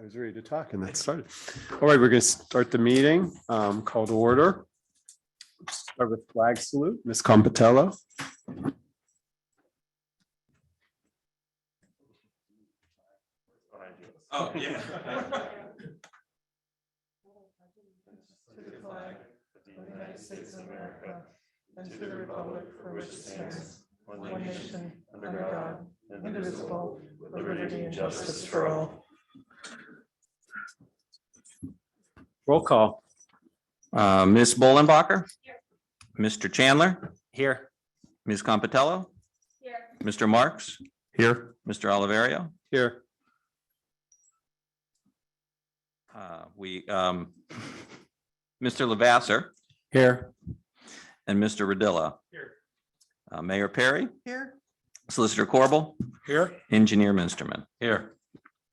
I was ready to talk and that started. All right, we're going to start the meeting. Call to order. Start with flag salute. Ms. Compatello. Oh, yeah. To the flag of the United States of America and to the republic for which it stands, one nation, under God, indivisible, with liberty and justice for all. Roll call. Ms. Bolenbacher? Mr. Chandler? Here. Ms. Compatello? Here. Mr. Marks? Here. Mr. Oliverio? Here. Mr. Lavasser Here. and Mr. Radilla. Here. Mayor Perry? Here. Solicitor Corbel? Here. Engineer Minsterman? Here.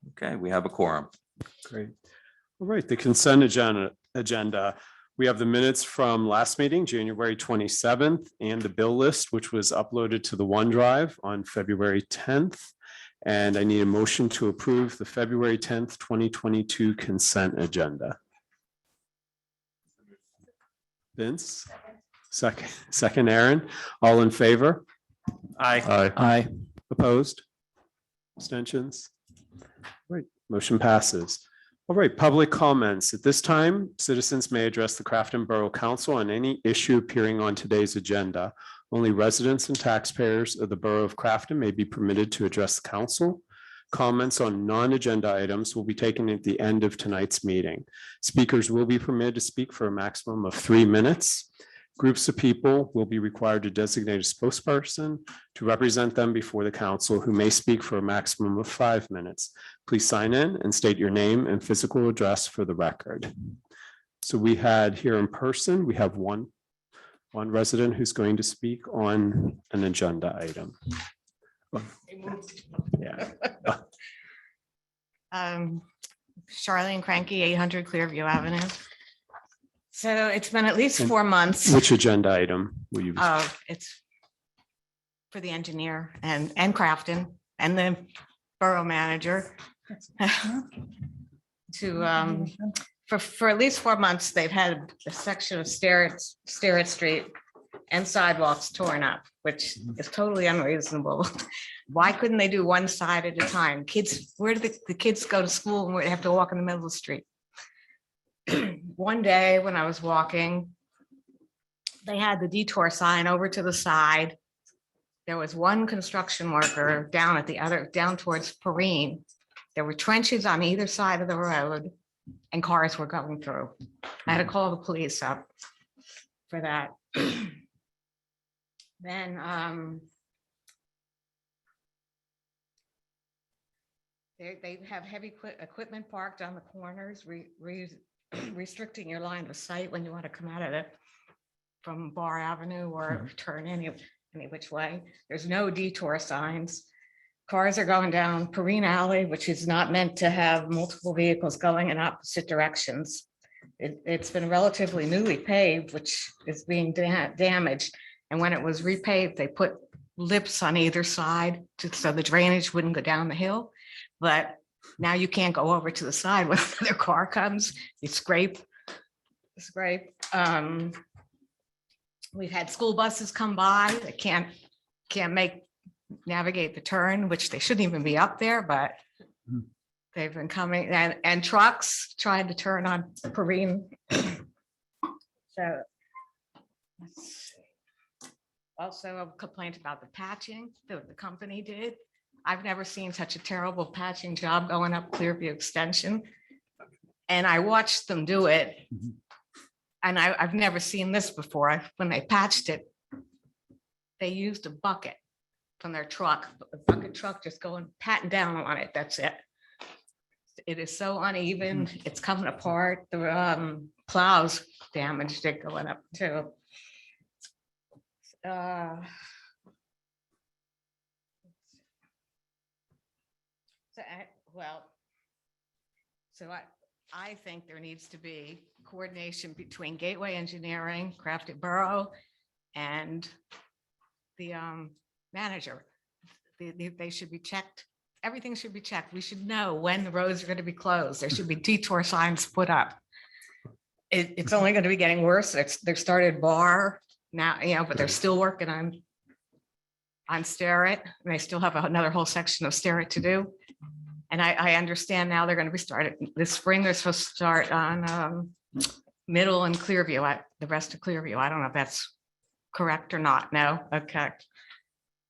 Okay, we have a quorum. Great. All right, the consent agenda. We have the minutes from last meeting, January 27th, and the bill list, which was uploaded to the OneDrive on February 10th. And I need a motion to approve the February 10th, 2022 consent agenda. Vince? Second, Aaron. All in favor? Aye. Aye. Opposed? Abstentions? Right, motion passes. All right, public comments. At this time, citizens may address the Crafton Borough Council on any issue appearing on today's agenda. Only residents and taxpayers of the Borough of Crafton may be permitted to address the council. Comments on non-agenda items will be taken at the end of tonight's meeting. Speakers will be permitted to speak for a maximum of 3 minutes. Groups of people will be required to designate a spokesperson to represent them before the council, who may speak for a maximum of 5 minutes. Please sign in and state your name and physical address for the record. So we had here in person, we have one resident who's going to speak on an agenda item. Yeah. Charlene Cranky, 800 Clearview Avenue. So it's been at least And 4 months. Which agenda item will you? It's for the engineer and Crafton and the borough manager. To for at least 4 months, they've had a section of Starrett Street and sidewalks torn up, which is totally unreasonable. Why couldn't they do one side at a time? Kids, where do the kids go to school and where they have to walk in the middle of the street? One day when I was walking, they had the detour sign over to the side. There was one construction worker down at the other, down towards Perrine. There were trenches on either side of the road and cars were going through. I had to call the police up for that. Then they have heavy equipment parked on the corners, restricting your line of sight when you want to come out of it from Bar Avenue or turn any which way. There's no detour signs. Cars are going down Perrine Alley, which is not meant to have multiple vehicles going in opposite directions. It's been relatively newly paved, which is being damaged. And when it was repaved, they put lips on either side so the drainage wouldn't go down the hill. But now you can't go over to the side when another car comes. You scrape. We've had school buses come by that can't navigate the turn, which they shouldn't even be up there, but they've been coming, and trucks trying to turn on Perrine. So let's see. Also a complaint about the patching that the company did. I've never seen such a terrible patching job going up Clearview Extension. And I watched them do it. And I've never seen this before. When they patched it, they used a bucket from their truck, a bucket truck just going patting down on it. That's it. It is so uneven. It's coming apart. The plows damaged it going up too. So I think there needs to be coordination between Gateway Engineering, Crafton Borough, and the manager. They should be checked. everything should be checked. We should know when the roads are going to be closed. There should be detour signs put up. It's only going to be getting worse. They've started Bar now, but they're still working on Sterrett, and they still have another whole section of Sterrett to do. And I understand now they're going to be started this spring. They're supposed to start on Middle and Clearview, the rest of Clearview. I don't know if that's correct or not. No, okay,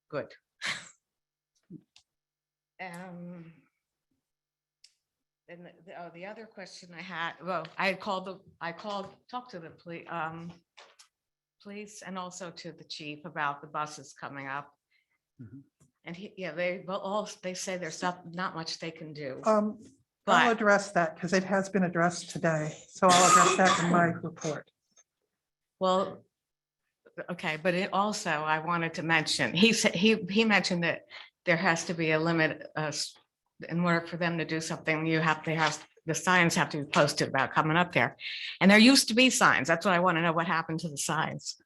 good. And the other question I had, well, talked to the police and also to the chief about the buses coming up. Mhm. And they say there's not much they can do. I'll But, address that because it has been addressed today. So I'll address that in my report. well, okay, but it also, I wanted to mention, he said, he mentioned that there has to be a limit, in order for them to do something, the signs have to be posted about coming up there. And there used to be signs. That's what I want to know, what happened to the signs.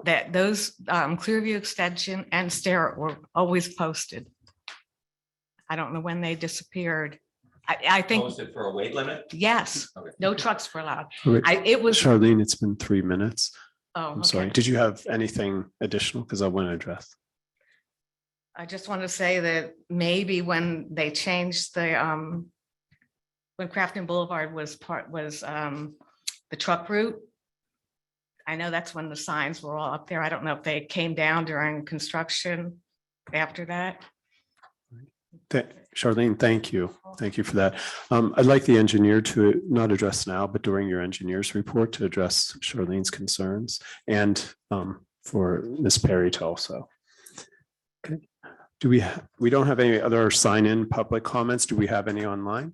That those Clearview Extension and Sterrett were always posted. I don't know when they disappeared. I think, Posted for a weight limit? yes, Okay. no trucks were allowed. Wait, It was, Charlene, it's been 3 minutes. oh, I'm sorry. okay. Did you have anything additional? Because I want to address. I just want to say that maybe when they changed when Crafton Boulevard was the truck route. I know that's when the signs were all up there. I don't know if they came down during construction after that. Charlene, thank you. Thank you for that. I'd like the engineer to not address now, but during your engineer's report to address Charlene's concerns and for Ms. Perry to also. Okay. We don't have any other sign-in public comments. Do we have any online?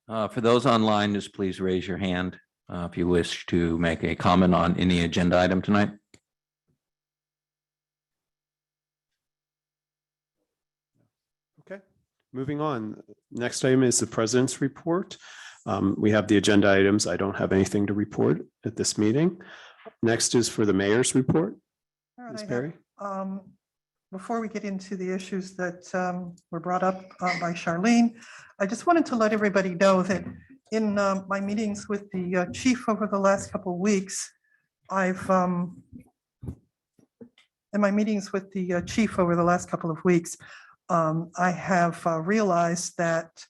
For those online, just please raise your hand if you wish to make a comment on any agenda item tonight. Okay, moving on. Next item is the president's report. We have the agenda items. I don't have anything to report at this meeting. Next is for the mayor's report. All right, Ms. I have, Perry? Before we get into the issues that were brought up by Charlene, I just wanted to let everybody know that in my meetings with the chief over the last couple of weeks, I have realized that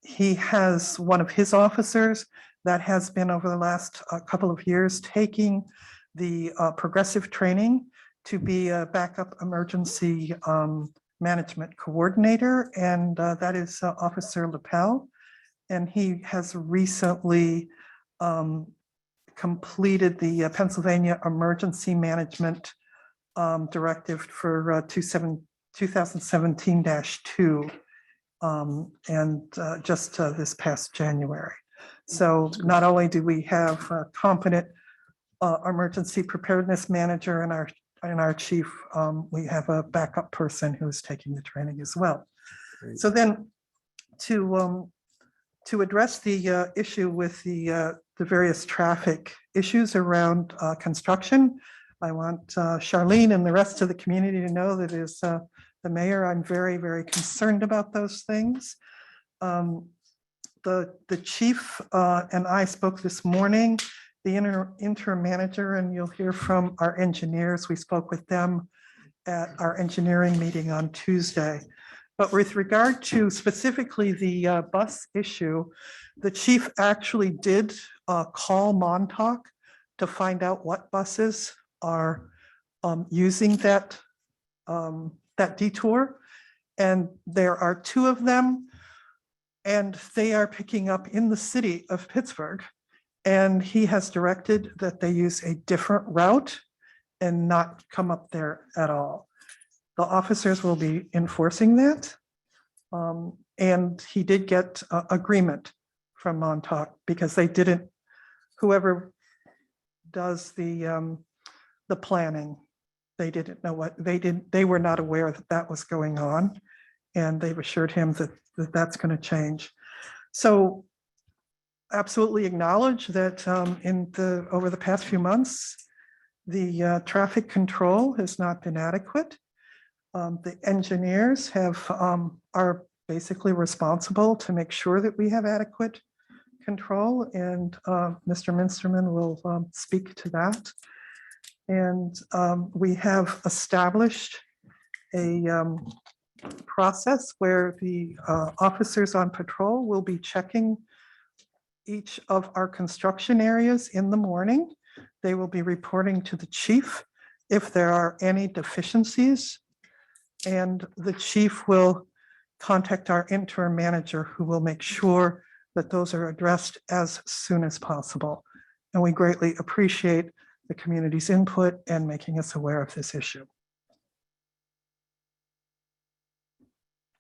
he has one of his officers that has been over the last couple of years taking the progressive training to be a backup emergency management coordinator, and that is Officer Lapel. And he has recently completed the Pennsylvania Emergency Management Directive for 2017-2 and just this past January. So not only do we have a competent emergency preparedness manager in our chief, we have a backup person who's taking the training as well. Great. So then to address the issue with the various traffic issues around construction, I want Charlene and the rest of the community to know that as the mayor, I'm very, very concerned about those things. The chief and I spoke this morning, the interim manager, and you'll hear from our engineers. We spoke with them at our engineering meeting on Tuesday. But with regard to specifically the bus issue, the chief actually did call Montauk to find out what buses are using that detour. And there are 2 of them, and they are picking up in the city of Pittsburgh. And he has directed that they use a different route and not come up there at all. The officers will be enforcing that. And he did get agreement from Montauk because they didn't, whoever does the planning, they didn't know what, they were not aware that that was going on. And they've assured him that that's going to change. So absolutely acknowledge that over the past few months, the traffic control has not been adequate. The engineers are basically responsible to make sure that we have adequate control, and Mr. Minsterman will speak to that. And we have established a process where the officers on patrol will be checking each of our construction areas in the morning. They will be reporting to the chief if there are any deficiencies, and the chief will contact our interim manager, who will make sure that those are addressed as soon as possible. And we greatly appreciate the community's input and making us aware of this issue.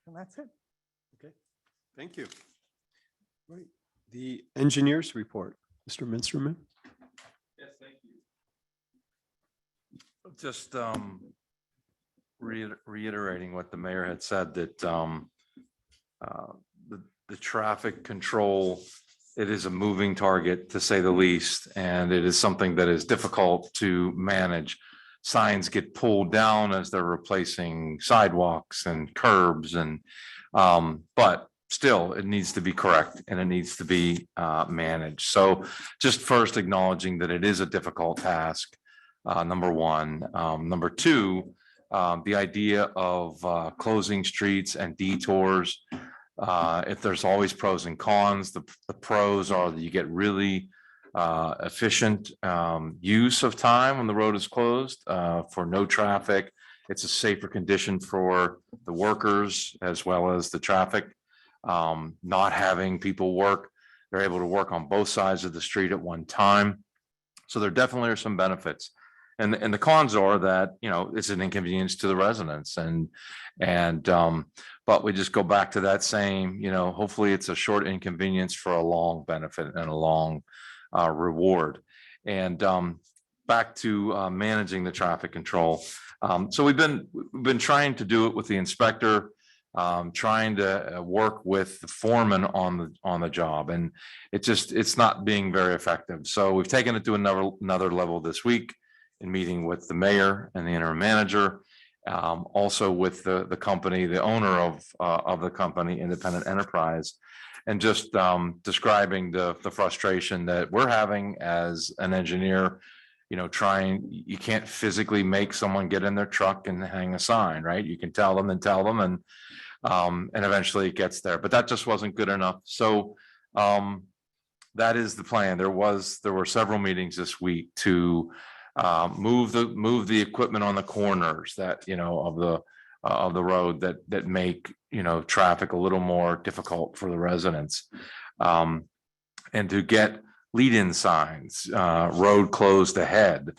And that's it. Okay, thank you. Right, the engineers report, Mr. Minsterman. Yes, thank you. Just reiterating what the mayor had said, that the traffic control, it is a moving target, to say the least, and it is something that is difficult to manage. Signs get pulled down as they're replacing sidewalks and curbs, and but still it needs to be correct and it needs to be managed. So just first acknowledging that it is a difficult task, number one. Number two, the idea of closing streets and detours, if there's always pros and cons, the pros are that you get really efficient use of time when the road is closed for no traffic. It's a safer condition for the workers as well as the traffic. Not having people work, they're able to work on both sides of the street at one time. So there definitely are some benefits. And the cons are that, you know, it's an inconvenience to the residents, but we just go back to that same, you know, hopefully it's a short inconvenience for a long benefit and a long reward. And back to managing the traffic control. So we've been trying to do it with the inspector, trying to work with the foreman on the job, and it's not being very effective. So we've taken it to another level this week in meeting with the mayor and the interim manager, also with the company, the owner of the company, Independent Enterprise, and just describing the frustration that we're having as an engineer. You know, you can't physically make someone get in their truck and hang a sign, right? You can tell them, and eventually it gets there, but that just wasn't good enough. So that is the plan. There were several meetings this week to move the equipment on the corners that, you know, of the road that make, you know, traffic a little more difficult for the residents, and to get lead-in signs, road closed ahead,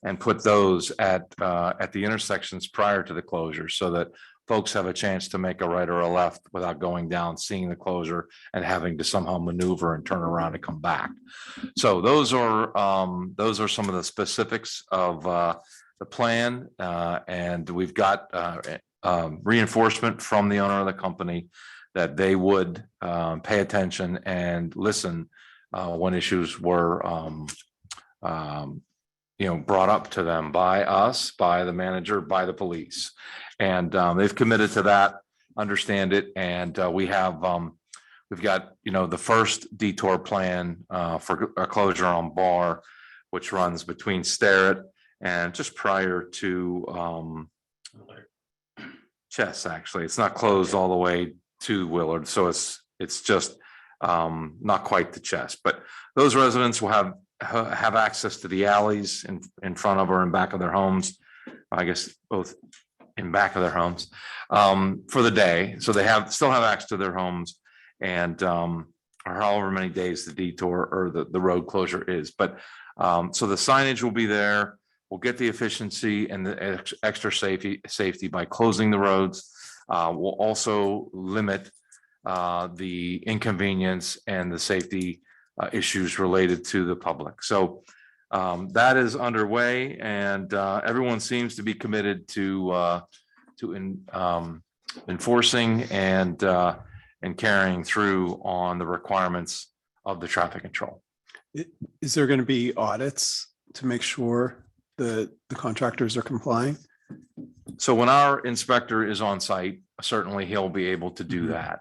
and put those at the intersections prior to the closure, so that folks have a chance to make a right or a left without going down, seeing the closure, and having to somehow maneuver and turn around and come back. So those are some of the specifics of the plan, and we've got reinforcement from the owner of the company that they would pay attention and listen when issues were you know, brought up to them by us, by the manager, by the police. And they've committed to that, understand it. And we've got, you know, the first detour plan for a closure on Bar, which runs between Starrett and just prior to Chess. Actually, it's not closed all the way to Willard. So it's just not quite to Chess, but those residents will have access to the alleys in front of or in back of their homes. I guess both in back of their homes for the day. So they still have access to their homes, and or however many days the detour or the road closure is. But so the signage will be there. We'll get the efficiency and the extra safety by closing the roads. We'll also limit the inconvenience and the safety issues related to the public. So that is underway, and everyone seems to be committed to enforcing and carrying through on the requirements of the traffic control. Is there going to be audits to make sure that the contractors are complying? So when our inspector is on site, certainly he'll be able to do that.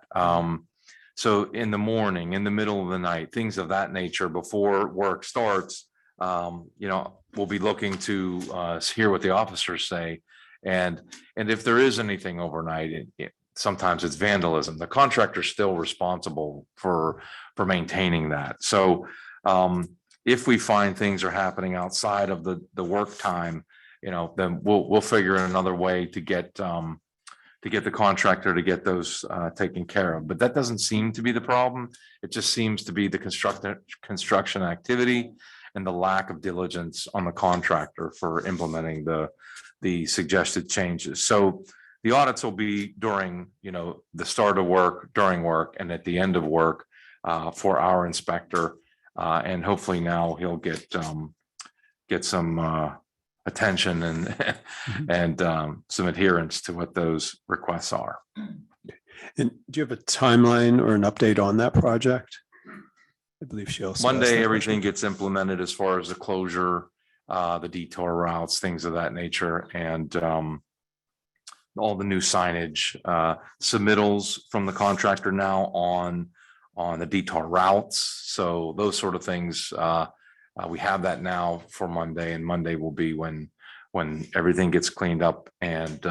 So in the morning, in the middle of the night, things of that nature, before work starts, we'll be looking to hear what the officers say. And if there is anything overnight, sometimes it's vandalism. The contractor's still responsible for maintaining that. So if we find things are happening outside of the work time, then we'll figure another way to get the contractor to get those taken care of. But that doesn't seem to be the problem. It just seems to be the construction activity and the lack of diligence on the contractor for implementing the suggested changes. So the audits will be during, the start of work, during work, and at the end of work for our inspector. And hopefully now he'll get some attention and some adherence to what those requests are. And do you have a timeline or an update on that project? I believe she also asked that Monday, question. everything gets implemented as far as the closure, the detour routes, things of that nature, and all the new signage, submittals from the contractor now on the detour routes. So those sort of things, we have that now for Monday, and Monday will be when everything gets cleaned up and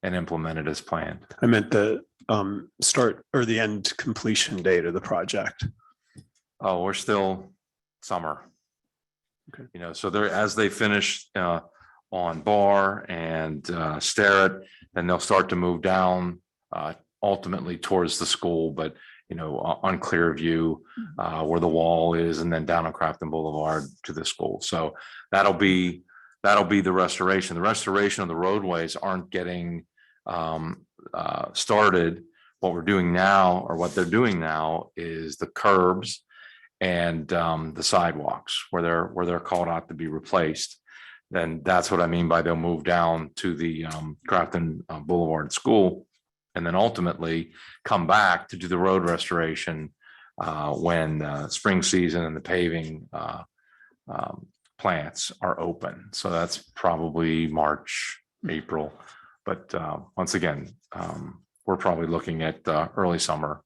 implemented as planned. I meant the start or the end completion date of the project. Oh, we're still summer. Okay. So as they finish on Bar and Starrett, then they'll start to move down ultimately towards the school, but on Clearview where the wall is, and then down on Crafton Boulevard to the school. So that'll be the restoration. The restoration of the roadways aren't getting started. What we're doing now, or what they're doing now, is the curbs and the sidewalks where they're called out to be replaced. Then that's what I mean by they'll move down to the Crafton Boulevard School, and then ultimately come back to do the road restoration when spring season and the paving plants are open. So that's probably March, April. But once again, we're probably looking at early summer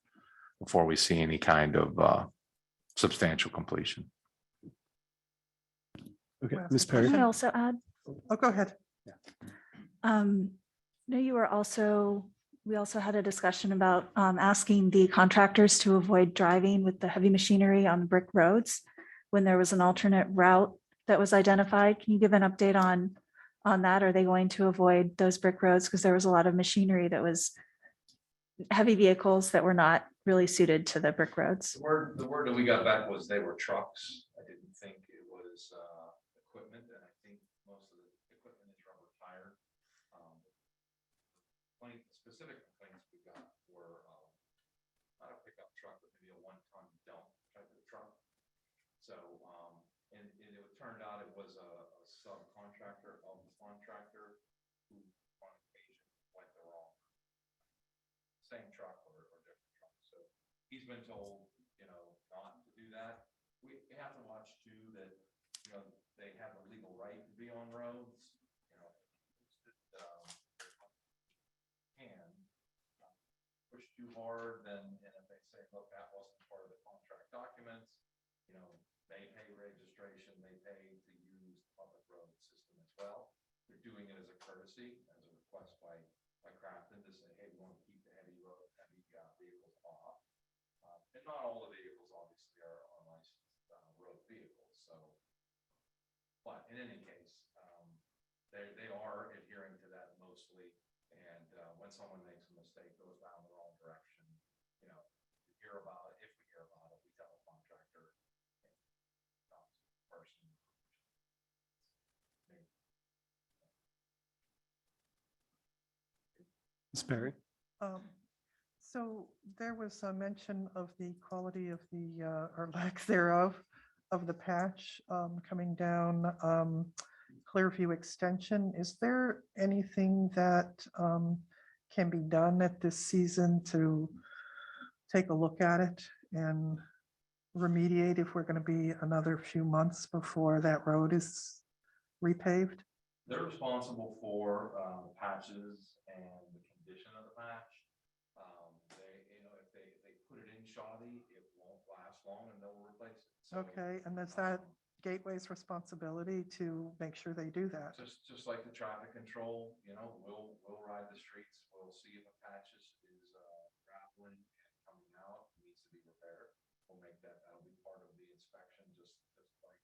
before we see any kind of substantial completion. Okay, Well, Ms. that's a Perry. Can I also add? Oh, go ahead. No, we also had a discussion about asking the contractors to avoid driving with the heavy machinery on brick roads when there was an alternate route that was identified. Can you give an update on that? Are they going to avoid those brick roads? Because there was a lot of machinery that was heavy vehicles that were not really suited to the brick roads. The word that we got back was they were trucks. I didn't think it was equipment, and I think most of the equipment is rubber tire. Specific complaints we got were not a pickup truck, but maybe a 1-ton dump type of truck. So and it turned out it was a subcontractor of the contractor who on occasion went the wrong same truck or different truck. So he's been told, not to do that. We have to watch too that, they have a legal right to be on roads, push too hard, and if they say, look, that wasn't part of the contract documents, they pay registration, they pay to use the public road system as well. They're doing it as a courtesy, as a request by Crafton to say, hey, we want to keep the heavy vehicles off. And not all the vehicles obviously are unlicensed road vehicles. So, but in any case, they are adhering to that mostly. And when someone makes a mistake, goes down the wrong direction, we hear about it. If we hear about it, we tell the contractor, person. Ms. Perry. So there was a mention of the quality of the, or lack thereof, of the patch coming down Clearview Extension. Is there anything that can be done at this season to take a look at it and remediate if we're going to be another few months before that road is repaved? they're responsible for patches and the condition of the patch. They, if they put it in shoddy, it won't last long and they'll replace it. So, Okay, and is that Gateway's responsibility to make sure they do that? Just like the traffic control, we'll ride the streets, we'll see if a patch is rattling and coming out, needs to be repaired. We'll make that'll be part of the inspection, just like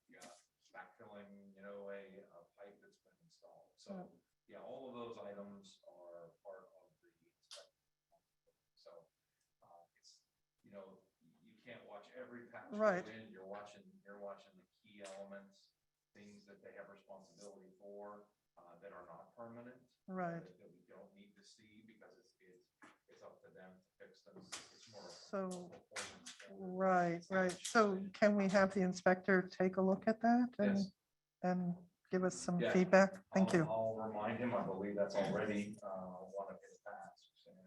backfilling, a pipe that's been installed. So, yeah, all of those items are part of the inspection. So, it's, you can't watch every patch go Right. in. You're watching the key elements, things that they have responsibility for that are not permanent. Right. That we don't need to see because it's up to them to fix them. It's more of a So, performance right. So can we have the inspector take a look at that Yes. and give us some Yeah. feedback? Thank you. I'll remind him. I believe that's already one of his tasks. And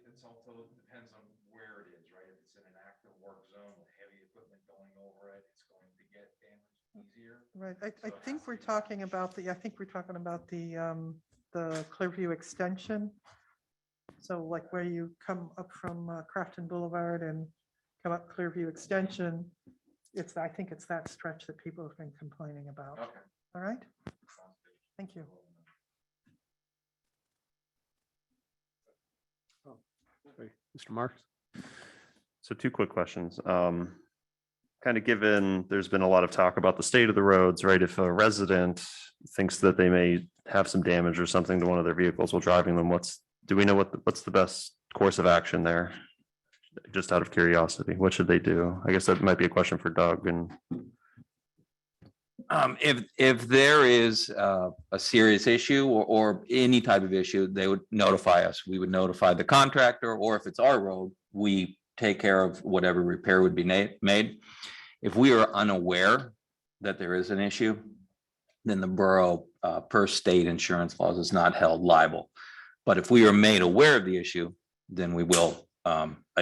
it's also depends on where it is, right? If it's in an active work zone with heavy equipment going over it, it's going to get damaged easier. Right. I think we're talking about the Clearview extension. So like where you come up from Crafton Boulevard and come up Clearview Extension, I think it's that stretch that people have been complaining about. Okay. All right, Sounds good. thank you. Sorry, Mr. Marks? So two quick questions. Kind of given there's been a lot of talk about the state of the roads, right? If a resident thinks that they may have some damage or something to one of their vehicles while driving them, do we know what's the best course of action there? Just out of curiosity, what should they do? I guess that might be a question for Doug and If there is a serious issue or any type of issue, they would notify us. We would notify the contractor, or if it's our road, we take care of whatever repair would be made. If we are unaware that there is an issue, then the borough, per state insurance laws, is not held liable. But if we are made aware of the issue, then we will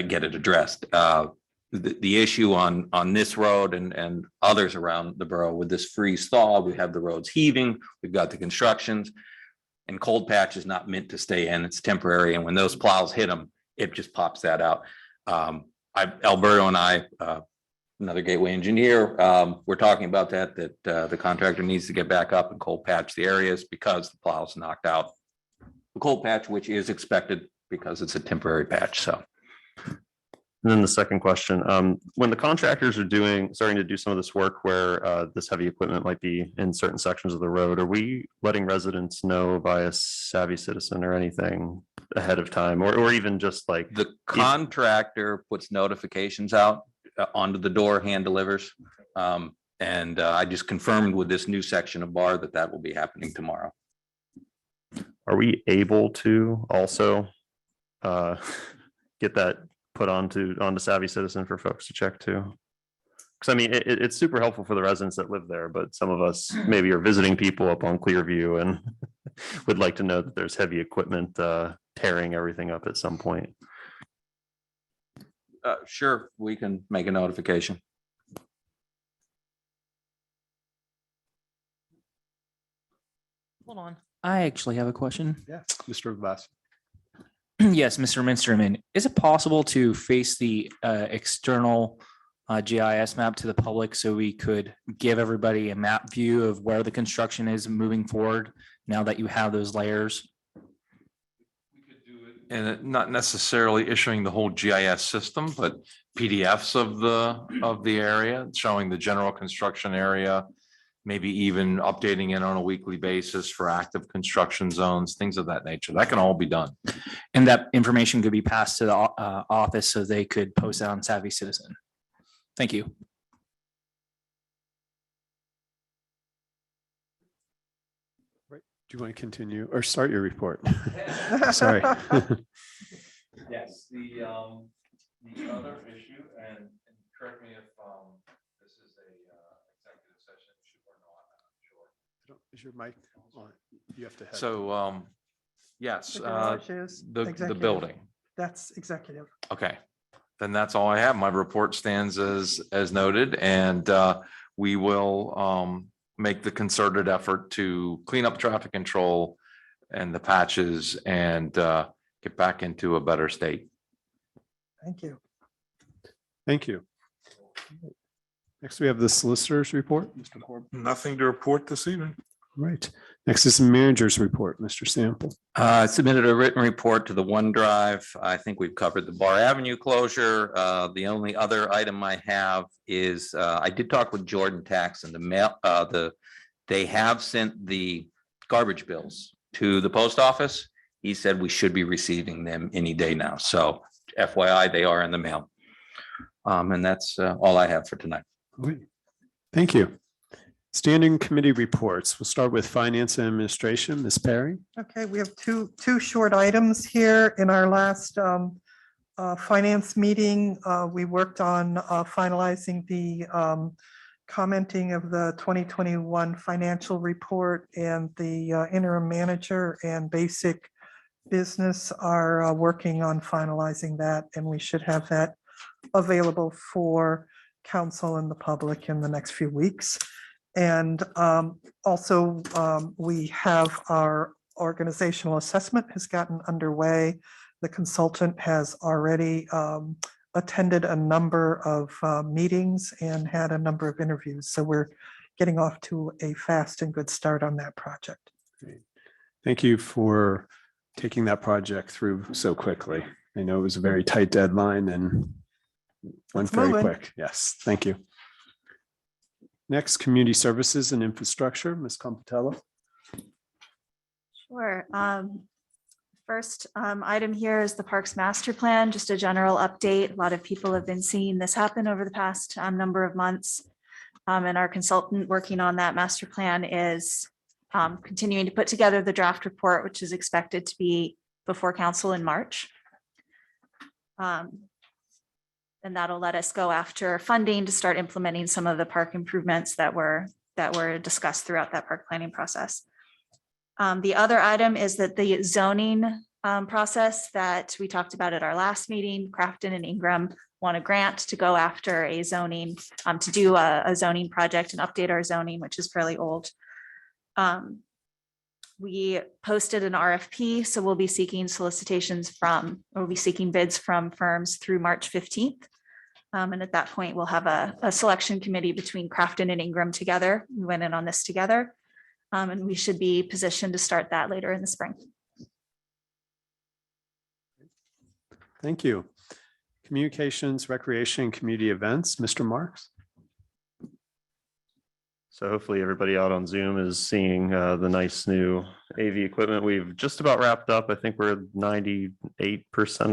get it addressed. The issue on this road and others around the borough with this freeze thaw, we have the roads heaving, we've got the constructions, and cold patch is not meant to stay in, it's temporary. And when those plows hit them, it just pops that out. Alberto and I, another Gateway engineer, we're talking about that the contractor needs to get back up and cold patch the areas because the plows knocked out the cold patch, which is expected because it's a temporary patch. So. And then the second question, when the contractors are starting to do some of this work where this heavy equipment might be in certain sections of the road, are we letting residents know via Savvy Citizen or anything ahead of time, or even just like The contractor puts notifications out onto the door, hand delivers. And I just confirmed with this new section of bar that will be happening tomorrow. are we able to also get that put onto Savvy Citizen for folks to check too? Because I mean, it's super helpful for the residents that live there, but some of us maybe are visiting people up on Clearview and would like to know that there's heavy equipment tearing everything up at some point. Sure, we can make a notification. Hold on. I actually have a question. Yeah. Mr. Abbas? Yes, Mr. Minsterman, is it possible to face the external GIS map to the public so we could give everybody a map view of where the construction is moving forward now that you have those layers? We could do it. And not necessarily issuing the whole GIS system, but PDFs of the area, showing the general construction area, maybe even updating it on a weekly basis for active construction zones, things of that nature. That can all be done. And that information could be passed to the office so they could post that on Savvy Citizen. Thank you. Right. Do you want to continue or start your report? Sorry. Yes, the other issue, and correct me if this is a executive session or not, I'm sure. Is your mic on? You have to. have- So, yes, The garage is the executive. building. That's executive. Okay, then that's all I have. My report stands as noted, and we will make the concerted effort to clean up traffic control and the patches and get back into a better state. Thank you. Thank you. Next, we have the solicitor's report. Mr. Corbin. Nothing to report this evening. Right. Next is the manager's report, Mr. Sample. Submitted a written report to the OneDrive. I think we've covered the Bar Avenue closure. The only other item I have is, I did talk with Jordan Tax and they have sent the garbage bills to the post office. He said we should be receiving them any day now. So FYI, they are in the mail. And that's all I have for tonight. Great. Thank you. Standing committee reports. We'll start with finance and administration. Ms. Perry. Okay, we have two short items here. In our last finance meeting, we worked on finalizing the commenting of the 2021 financial report, and the interim manager and basic business are working on finalizing that, and we should have that available for council and the public in the next few weeks. And also, we have our organizational assessment has gotten underway. The consultant has already attended a number of meetings and had a number of interviews. So we're getting off to a fast and good start on that project. Great. Thank you for taking that project through so quickly. I know it was a very tight deadline and went It's very moving. quick. Yes, thank you. Next, community services and infrastructure, Ms. Compatello. Sure. First item here is the Parks Master Plan, just a general update. A lot of people have been seeing this happen over the past number of months. And our consultant working on that master plan is continuing to put together the draft report, which is expected to be before council in March. And that'll let us go after funding to start implementing some of the park improvements that were discussed throughout that park planning process. The other item is that the zoning process that we talked about at our last meeting, Crafton and Ingram want a grant to go after a zoning, to do a zoning project and update our zoning, which is fairly old. We posted an RFP, so we'll be seeking bids from firms through March 15th. And at that point, we'll have a selection committee between Crafton and Ingram together. We went in on this together. And we should be positioned to start that later in the spring. Thank you. Communications, recreation, and community events, Mr. Marks. So hopefully everybody out on Zoom is seeing the nice new AV equipment. We've just about wrapped up. I think we're 98%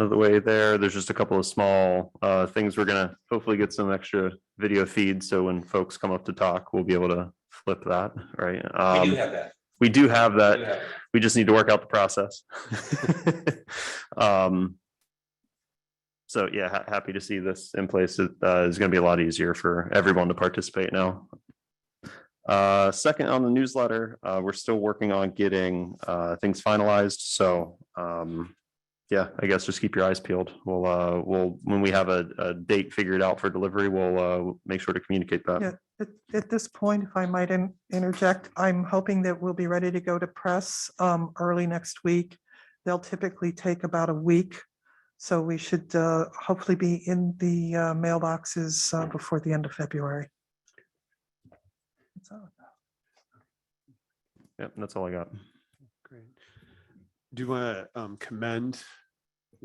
of the way there. There's just a couple of small things. We're gonna hopefully get some extra video feeds. So when folks come up to talk, we'll be able to flip that, right? We do have that. We do have that. We just need to work out the process. So yeah, happy to see this in place. It is going to be a lot easier for everyone to participate now. Second on the newsletter, we're still working on getting things finalized. So yeah, I guess just keep your eyes peeled. We'll when we have a date figured out for delivery, we'll make sure to communicate that. Yeah, at this point, if I might interject, I'm hoping that we'll be ready to go to press early next week. They'll typically take about a week. So we should hopefully be in the mailboxes before the end of February. Yep, that's all I got. Great. Do you want to commend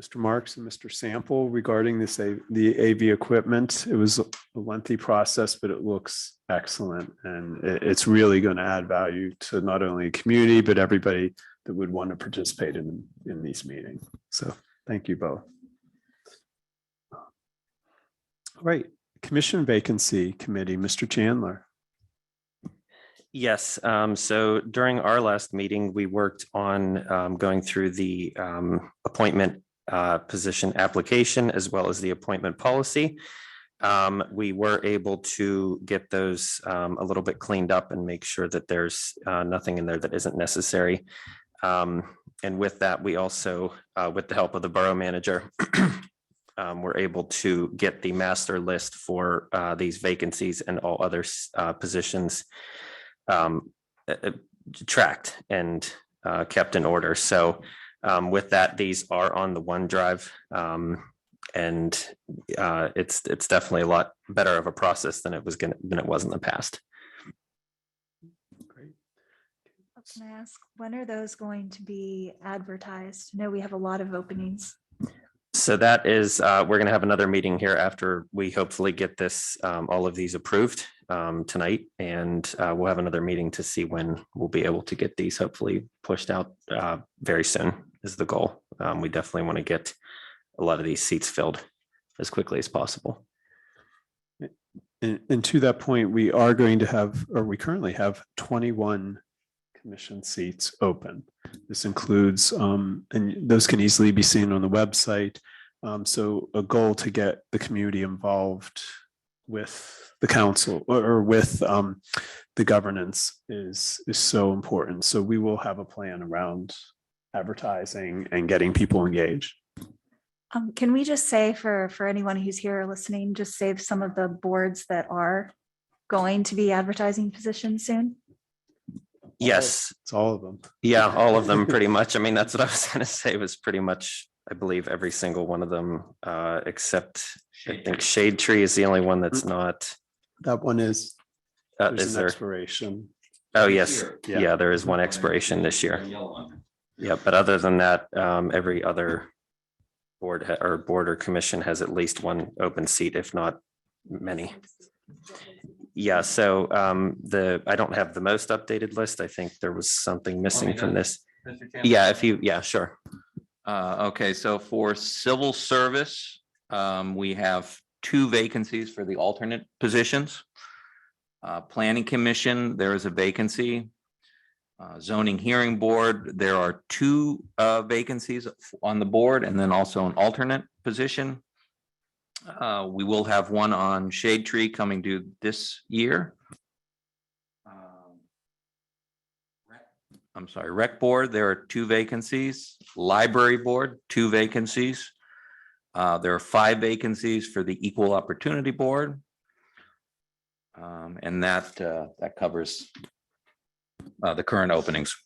Mr. Marks and Mr. Sample regarding this, the AV equipment? It was a lengthy process, but it looks excellent. And it's really going to add value to not only community, but everybody that would want to participate in these meetings. So thank you both. All right, Commission Vacancy Committee, Mr. Chandler. Yes, so during our last meeting, we worked on going through the appointment position application as well as the appointment policy. We were able to get those a little bit cleaned up and make sure that there's nothing in there that isn't necessary. And with that, we also, with the help of the borough manager, we're able to get the master list for these vacancies and all other positions tracked and kept in order. So with that, these are on the OneDrive. And it's definitely a lot better of a process than it was in the past. Great. Can I ask, when are those going to be advertised? I know we have a lot of openings. So that is, we're going to have another meeting here after we hopefully get this, all of these approved tonight. And we'll have another meeting to see when we'll be able to get these hopefully pushed out very soon is the goal. We definitely want to get a lot of these seats filled as quickly as possible. And to that point, we are going to have, or we currently have 21 commission seats open. This includes, and those can easily be seen on the website. So a goal to get the community involved with the council or with the governance is so important. So we will have a plan around advertising and getting people engaged. Can we just say for anyone who's here or listening, just save some of the boards that are going to be advertising positions soon? Yes. It's all of them. Yeah, all of them pretty much. I mean, that's what I was going to say was pretty much, I believe, every single one of them, except I think Shade Tree is the only one that's not. That one is, there's Is an there? expiration. Oh, yes. Yeah. Yeah, there is one expiration this year. Yeah, but other than that, every other board or commission has at least one open seat, if not many. Yeah, so I don't have the most updated list. I think there was something missing from this. Yeah, yeah, sure. Okay, so for civil service, we have 2 vacancies for the alternate positions. Planning Commission, there is a vacancy. Zoning Hearing Board, there are 2 vacancies on the board and then also an alternate position. We will have one on Shade Tree coming due this year. I'm sorry, Rec Board, there are 2 vacancies. Library Board, 2 vacancies. There are 5 vacancies for the Equal Opportunity Board. And that covers the current openings.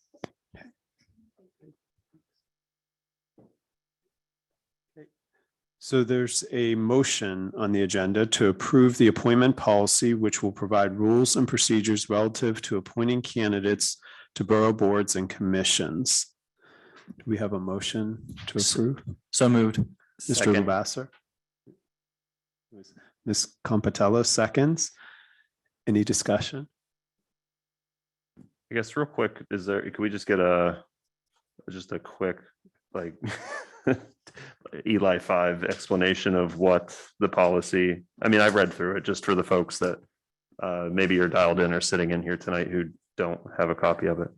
So there's a motion on the agenda to approve the appointment policy, which will provide rules and procedures relative to appointing candidates to borough boards and commissions. Do we have a motion to approve? So moved. Mr. Second. Lavasser? Ms. Compatello seconds. Any discussion? I guess real quick, can we just get just a quick, like, Eli 5 explanation of what the policy, I mean, I've read through it just for the folks that maybe you're dialed in or sitting in here tonight who don't have a copy of it.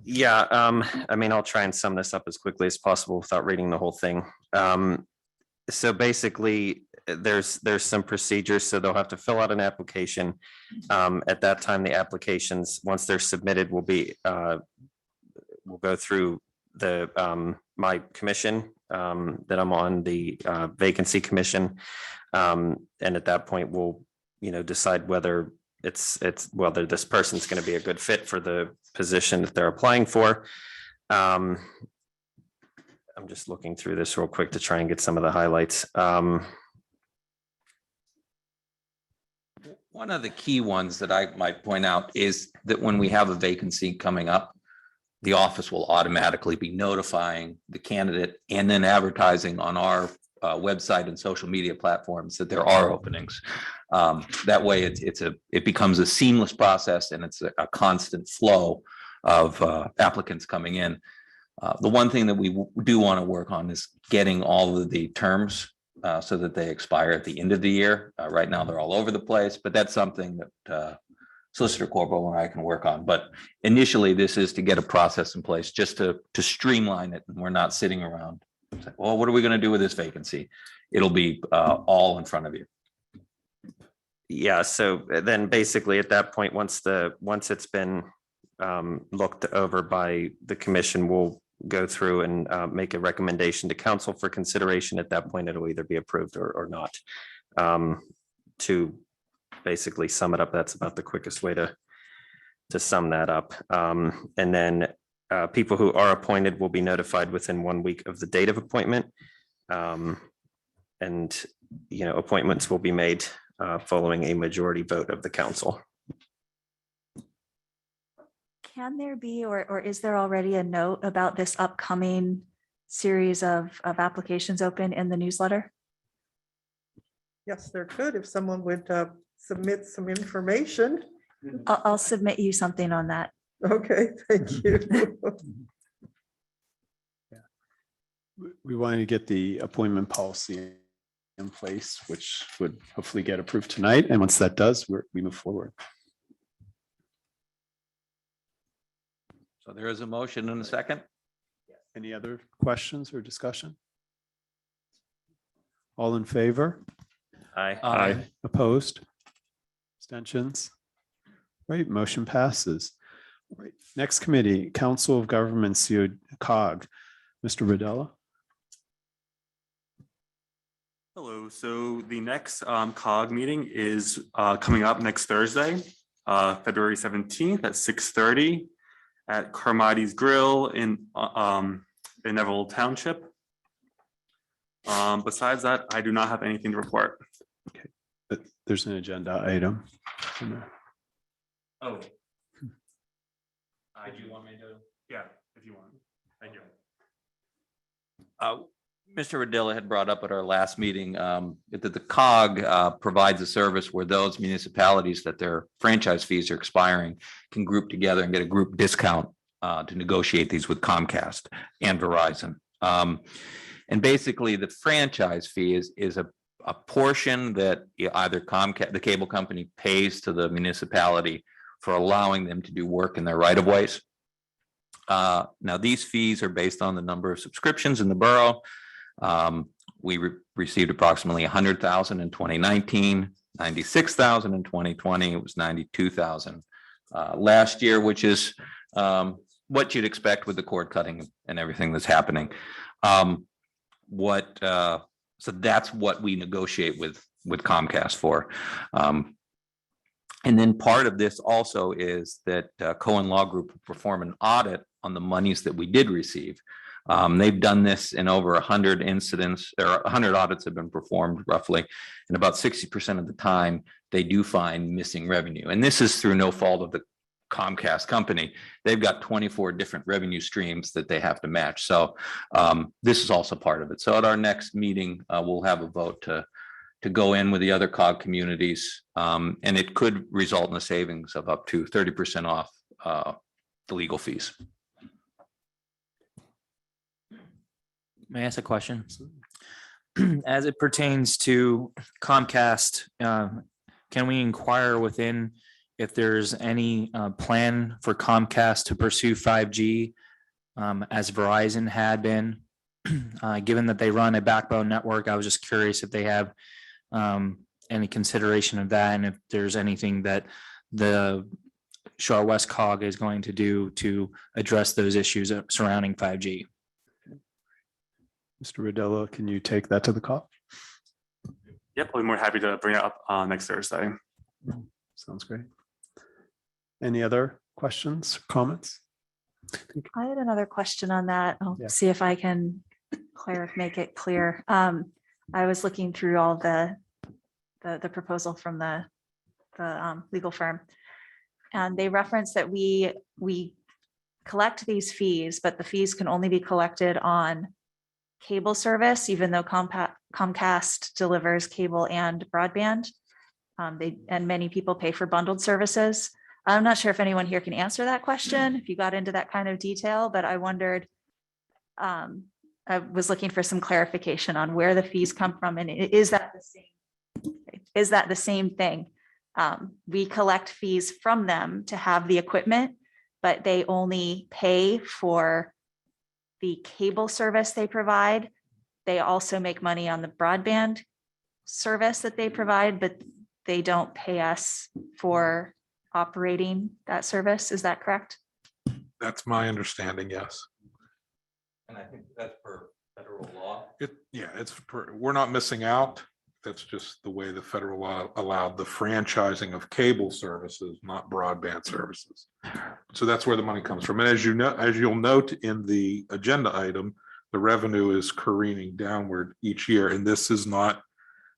Yeah, I mean, I'll try and sum this up as quickly as possible without reading the whole thing. So basically, there's some procedures, so they'll have to fill out an application. At that time, the applications, once they're submitted, will go through the my commission that I'm on, the vacancy commission. And at that point, we'll, decide whether whether this person's going to be a good fit for the position that they're applying for. I'm just looking through this real quick to try and get some of the highlights. One of the key ones that I might point out is that when we have a vacancy coming up, the office will automatically be notifying the candidate and then advertising on our website and social media platforms that there are openings. That way it becomes a seamless process and it's a constant flow of applicants coming in. The one thing that we do want to work on is getting all of the terms so that they expire at the end of the year. Right now, they're all over the place, but that's something that Solicitor Corporal and I can work on. But initially, this is to get a process in place just to streamline it. And we're not sitting around. Like, well, what are we going to do with this vacancy? It'll be all in front of you. Yeah, so then basically at that point, once it's been looked over by the commission, we'll go through and make a recommendation to council for consideration. At that point, it'll either be approved or not. To basically sum it up, that's about the quickest way to sum that up. And then people who are appointed will be notified within 1 week of the date of appointment. And, appointments will be made following a majority vote of the council. Can there be, or is there already a note about this upcoming series of applications open in the newsletter? Yes, there could, if someone would submit some information. I'll submit you something on that. Okay, thank you. We wanted to get the appointment policy in place, which would hopefully get approved tonight. And once that does, we move forward. So there is a motion and a second. Any other questions or discussion? All in favor? Aye. Opposed? Abstentions? Right, motion passes. Right, next committee, Council of Governments, COG, Mr. Rodella. Hello, so the next COG meeting is coming up next Thursday, February 17th at 6:30 at Carmides Grill in Neville Township. Besides that, I do not have anything to report. There's an agenda item. Oh. Do you want me to? Yeah, if you want. Thank you. Mr. Rodilla had brought up at our last meeting that the COG provides a service where those municipalities that their franchise fees are expiring can group together and get a group discount to negotiate these with Comcast and Verizon. And basically, the franchise fee is a portion that either Comcast, the cable company, pays to the municipality for allowing them to do work in their right of ways. Now, these fees are based on the number of subscriptions in the borough. We received approximately 100,000 in 2019, 96,000 in 2020. It was 92,000 last year, which is what you'd expect with the cord cutting and everything that's happening. So that's what we negotiate with Comcast for. And then part of this also is that Cohen Law Group will perform an audit on the monies that we did receive. They've done this in over 100 incidents. There are 100 audits have been performed roughly, and about 60% of the time they do find missing revenue. And this is through no fault of the Comcast company. They've got 24 different revenue streams that they have to match. So this is also part of it. So at our next meeting, we'll have a vote to go in with the other COG communities, and it could result in a savings of up to 30% off the legal fees. May I ask a question? As it pertains to Comcast, can we inquire within if there's any plan for Comcast to pursue 5G as Verizon had been? Given that they run a backbone network, I was just curious if they have any consideration of that, and if there's anything that the Shaw West COG is going to do to address those issues surrounding 5G. Mr. Rodella, can you take that to the call? Yep, I'll be more happy to bring it up next Thursday. Sounds great. Any other questions, comments? I had another question on that. I'll Yeah. see if I can make it clear. I was looking through all the proposal from the legal firm, and they reference that we collect these fees, but the fees can only be collected on cable service, even though Comcast delivers cable and broadband. And many people pay for bundled services. I'm not sure if anyone here can answer that question, if you got into that kind of detail, but I wondered, I was looking for some clarification on where the fees come from, and is that the same thing? We collect fees from them to have the equipment, but they only pay for the cable service they provide. They also make money on the broadband service that they provide, but they don't pay us for operating that service. Is that correct? That's my understanding, yes. And I think that's per federal law. We're not missing out. That's just the way the federal law allowed the franchising of cable services, not broadband services. So that's where the money comes from. And as you know, as you'll note in the agenda item, the revenue is careening downward each year. And this is not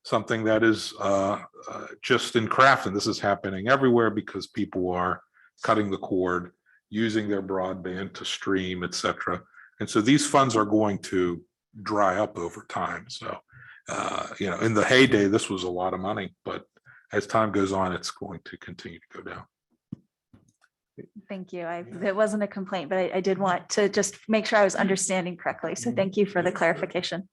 something that is just in Crafton. This is happening everywhere because people are cutting the cord, using their broadband to stream, et cetera. And so these funds are going to dry up over time. So, in the heyday, this was a lot of money, but as time goes on, it's going to continue to go down. Thank you. It wasn't a complaint, but I did want to just make sure I was understanding correctly. So thank you for the clarification.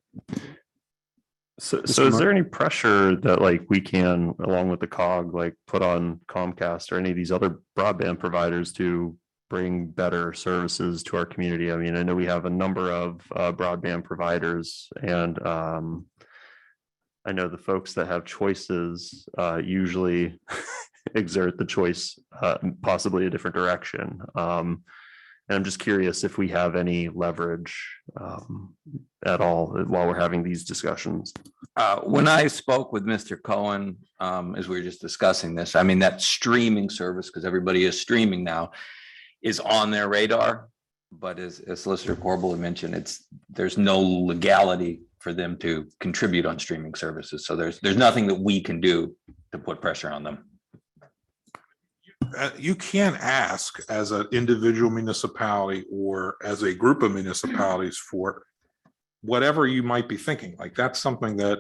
So is there any pressure that like we can, along with the COG, like put on Comcast or any of these other broadband providers to bring better services to our community? I mean, I know we have a number of broadband providers, and I know the folks that have choices usually exert the choice possibly a different direction. And I'm just curious if we have any leverage at all while we're having these discussions. When I spoke with Mr. Cohen, as we were just discussing this, I mean, that streaming service, because everybody is streaming now, is on their radar. But as Solicitor Corbel had mentioned, there's no legality for them to contribute on streaming services. So there's nothing that we can do to put pressure on them. You can ask as an individual municipality or as a group of municipalities for whatever you might be thinking. Like that's something that,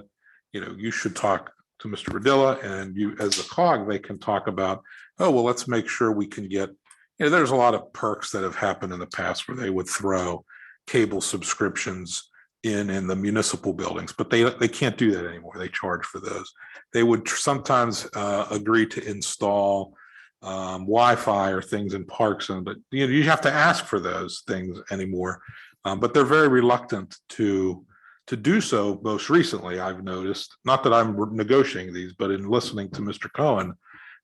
you should talk to Mr. Radilla, and you as a COG, they can talk about, oh, well, let's make sure we can get, there's a lot of perks that have happened in the past where they would throw cable subscriptions in the municipal buildings, but they can't do that anymore. They charge for those. They would sometimes agree to install Wi-Fi or things in parks, but you have to ask for those things anymore. But they're very reluctant to do so. Most recently, I've noticed, not that I'm negotiating these, but in listening to Mr. Cohen,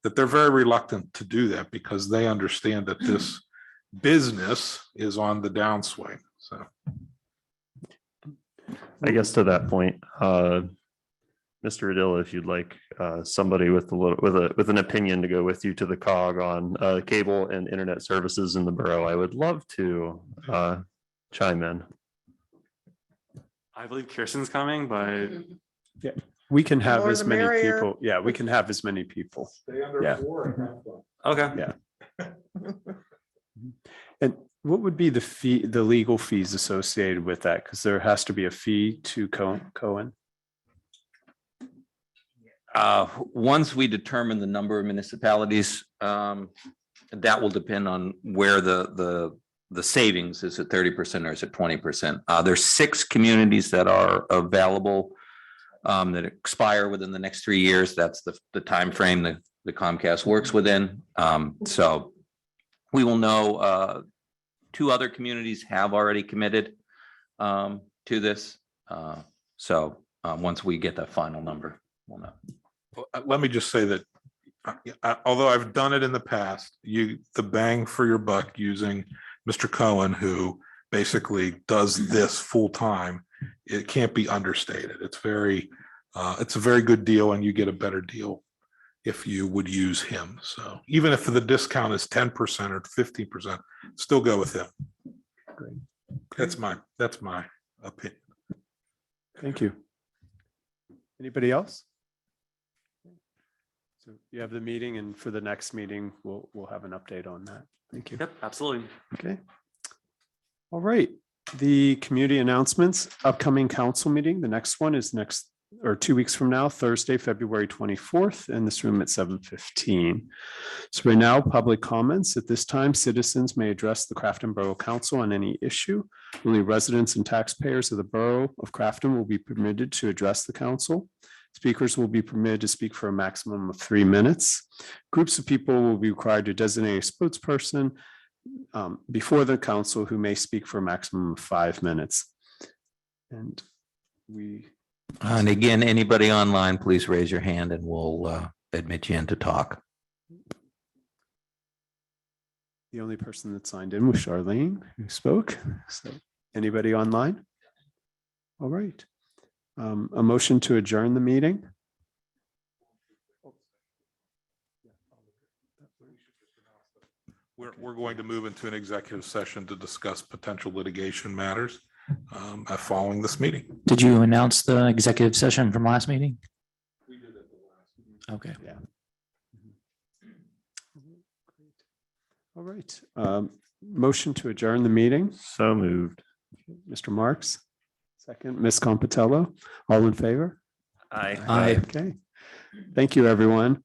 that they're very reluctant to do that because they understand that this business is on the downswing. So, I guess to that point, Mr. Radilla, if you'd like somebody with an opinion to go with you to the COG on cable and internet services in the borough, I would love to chime in. I believe Kirsten's coming, but Yeah, we can have More as the many merrier. people. Yeah, we can have as many people. Yeah. okay. Yeah. And what would be the legal fees associated with that? Because there has to be a fee to Cohen. Once we determine the number of municipalities, that will depend on where the savings is at 30% or is it 20%. There's 6 communities that are available that expire within the next 3 years. That's the time frame that the Comcast works within. So we will know 2 other communities have already committed to this. So once we get that final number, we'll know. let me just say that although I've done it in the past, the bang for your buck using Mr. Cohen, who basically does this full time, it can't be understated. It's a very good deal, and you get a better deal if you would use him. So even if the discount is 10% or 15%, still go with him. Great. That's my opinion. Thank you. Anybody else? So you have the meeting, and for the next meeting, we'll have an update on that. Thank you. Yep, absolutely. Okay. All right. The community announcements, upcoming council meeting. The next one is 2 weeks from now, Thursday, February 24th, in this room at 7:15. So right now, public comments. At this time, citizens may address the Crafton Borough Council on any issue. Only residents and taxpayers of the Borough of Crafton will be permitted to address the council. Speakers will be permitted to speak for a maximum of 3 minutes. Groups of people will be required to designate a spokesperson before the council who may speak for a maximum of 5 minutes. And again, anybody online, please raise your hand and we'll admit you in to talk. the only person that signed in was Charlene, who spoke. So Anybody online? All right. A motion to adjourn the meeting? We're going to move into an executive session to discuss potential litigation matters following this meeting. Did you announce the executive session from last meeting? Okay. Yeah. All right. Motion to adjourn the meeting. So moved. Mr. Marks, second. Ms. Compatello, all in favor? Aye. Aye. Okay. Thank you, everyone.